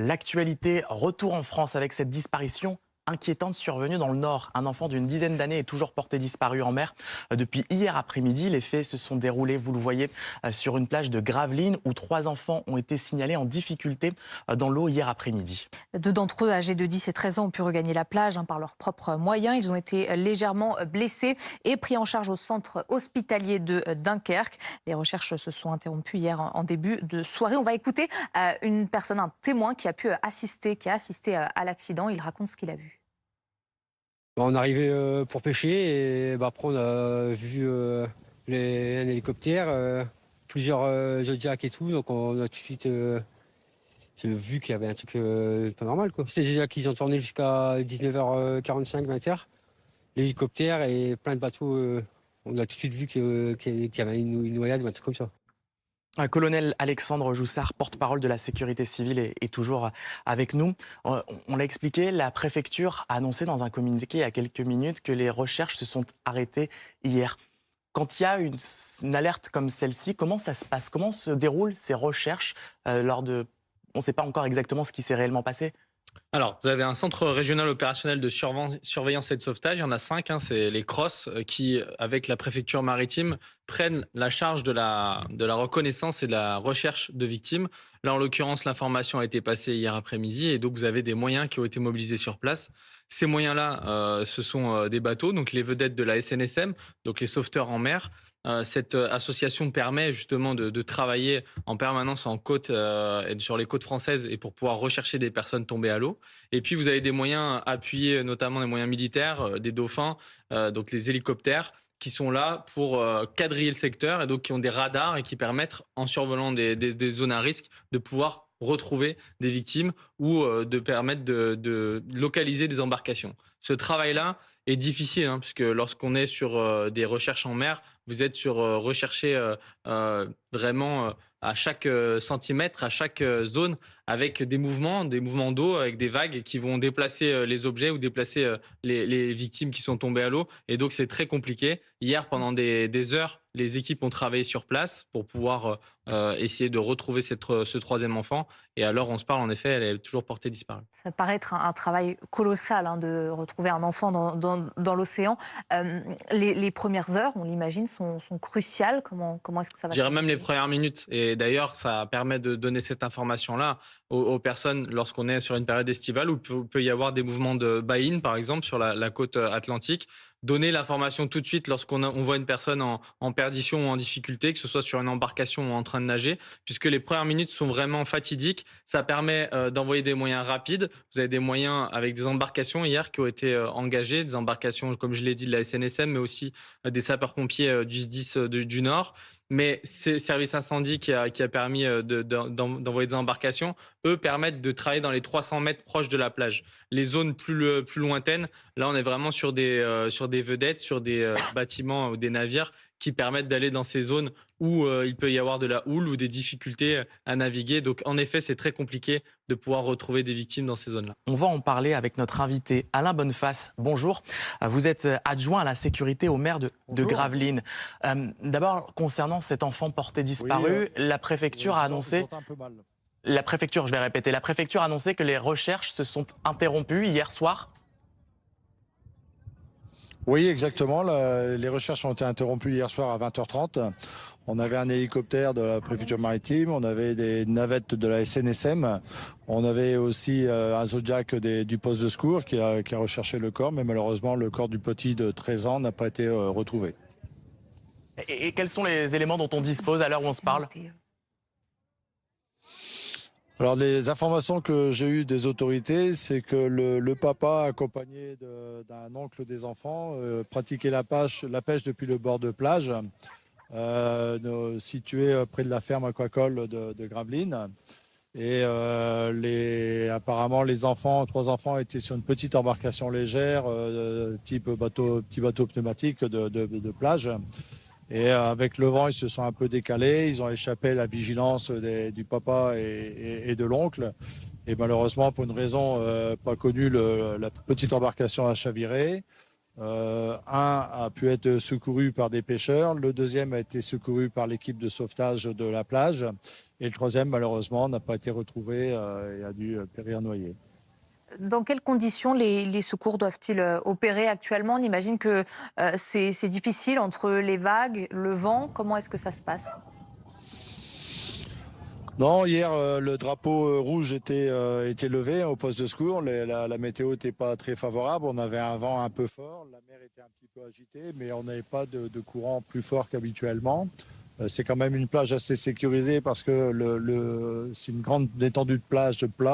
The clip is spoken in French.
L'actualité, retour en France avec cette disparition inquiétante survenue dans le Nord. Un enfant d'une dizaine d'années est toujours porté disparu en mer depuis hier après-midi. Les faits se sont déroulés, vous le voyez, sur une plage de Gravelines où 3 enfants ont été signalés en difficulté dans l'eau hier après-midi. Deux d'entre eux, âgés de 10 et 13 ans, ont pu regagner la plage par leurs propres moyens. Ils ont été légèrement blessés et pris en charge au centre hospitalier de Dunkerque. Les recherches se sont interrompues hier en début de soirée. On va écouter une personne, un témoin qui a assisté à l'accident. Il raconte ce qu'il a vu. On arrivait pour pêcher et après on a vu un hélicoptère, plusieurs Zodiac et tout, donc on a tout de suite vu qu'il y avait un truc pas normal, quoi. C'était déjà qu'ils ont tourné jusqu'à 19h45, 20h, l'hélicoptère et plein de bateaux, on a tout de suite vu qu'il y avait une noyade ou un truc comme ça. Colonel Alexandre Joussard, porte-parole de la sécurité civile, est toujours avec nous. On l'a expliqué, la préfecture a annoncé dans un communiqué il y a quelques minutes que les recherches se sont arrêtées hier. Quand il y a une alerte comme celle-ci, comment ça se passe? Comment se déroulent ces recherches On ne sait pas encore exactement ce qui s'est réellement passé. Alors, vous avez un centre régional opérationnel de surveillance et de sauvetage. Il y en a 5, c'est les CROSS, qui, avec la préfecture maritime, prennent la charge de la reconnaissance et de la recherche de victimes. Là, en l'occurrence, l'information a été passée hier après-midi et donc vous avez des moyens qui ont été mobilisés sur place. Ces moyens-là, ce sont des bateaux, donc les vedettes de la SNSM, donc les sauveteurs en mer. Cette association permet justement de travailler en permanence en côte et sur les côtes françaises et pour pouvoir rechercher des personnes tombées à l'eau. Et puis vous avez des moyens appuyés, notamment des moyens militaires, des dauphins, donc les hélicoptères qui sont là pour quadriller le secteur et donc qui ont des radars et qui permettent, en survolant des zones à risque, de pouvoir retrouver des victimes ou de permettre de localiser des embarcations. Ce travail-là est difficile, puisque lorsqu'on est sur des recherches en mer, vous êtes sur rechercher vraiment à chaque centimètre, à chaque zone, avec des mouvements d'eau, avec des vagues qui vont déplacer les objets ou déplacer les victimes qui sont tombées à l'eau. Et donc, c'est très compliqué. Hier, pendant des heures, les équipes ont travaillé sur place pour pouvoir essayer de retrouver ce troisième enfant. Et à l'heure où on se parle, en effet, elle est toujours portée disparue. Ça paraît être un travail colossal de retrouver un enfant dans l'océan. Les premières heures, on l'imagine, sont cruciales. Comment est-ce que ça va Je se dirais même les dérouler? premières minutes. Et d'ailleurs, ça permet de donner cette information-là aux personnes lorsqu'on est sur une période estivale où peut y avoir des mouvements de buy-in, par exemple, sur la côte atlantique. Donner l'information tout de suite lorsqu'on voit une personne en perdition ou en difficulté, que ce soit sur une embarcation ou en train de nager, puisque les premières minutes sont vraiment fatidiques. Ça permet d'envoyer des moyens rapides. Vous avez des moyens avec des embarcations hier qui ont été engagées, des embarcations, comme je l'ai dit, de la SNSM, mais aussi des sapeurs-pompiers du SDIS du Nord. Mais ces services incendies qui a permis d'envoyer des embarcations, eux, permettent de travailler dans les 300 mètres proches de la plage. Les zones plus lointaines, là, on est vraiment sur des vedettes, sur des bâtiments ou des navires qui permettent d'aller dans ces zones où il peut y avoir de la houle ou des difficultés à naviguer. Donc, en effet, c'est très compliqué de pouvoir retrouver des victimes dans ces zones-là. On va en parler avec notre invité Alain Bonneface. Bonjour, vous êtes adjoint à la sécurité au maire de Gravelines. D'abord, concernant cet enfant porté disparu, la préfecture a annoncé... La préfecture, je vais répéter, la préfecture a annoncé que les recherches se sont interrompues hier soir. Oui, exactement. Les recherches ont été interrompues hier soir à 20h30. On avait un hélicoptère de la préfecture maritime, on avait des navettes de la SNSM, on avait aussi un Zodiac du poste de secours qui a recherché le corps, mais malheureusement le corps du petit de 13 ans n'a pas été retrouvé. Et quels sont les éléments dont on dispose à l'heure où on se parle? Alors les informations que j'ai eues des autorités, c'est que le papa, accompagné d'un oncle des enfants, pratiquait la pêche depuis le bord de plage, situé près de la ferme aquacole de Gravelines. Et apparemment, les 3 enfants étaient sur une petite embarcation légère, type petit bateau pneumatique de plage. Et avec le vent, ils se sont un peu décalés. Ils ont échappé à la vigilance du papa et de l'oncle. Et malheureusement, pour une raison pas connue, la petite embarcation a chaviré. Un a pu être secouru par des pêcheurs, le deuxième a été secouru par l'équipe de sauvetage de la plage et le troisième, malheureusement, n'a pas été retrouvé et a dû périr noyé. Dans quelles conditions les secours doivent-ils opérer actuellement? On imagine que c'est difficile entre les vagues, le vent. Comment est-ce que ça se passe? Non, hier, le drapeau rouge était levé au poste de secours. La météo n'était pas très favorable. On avait un vent un peu fort. La mer était un petit peu agitée, mais on n'avait pas de courant plus fort qu'habituellement. C'est quand même une plage assez sécurisée parce que c'est une grande étendue de plage plat.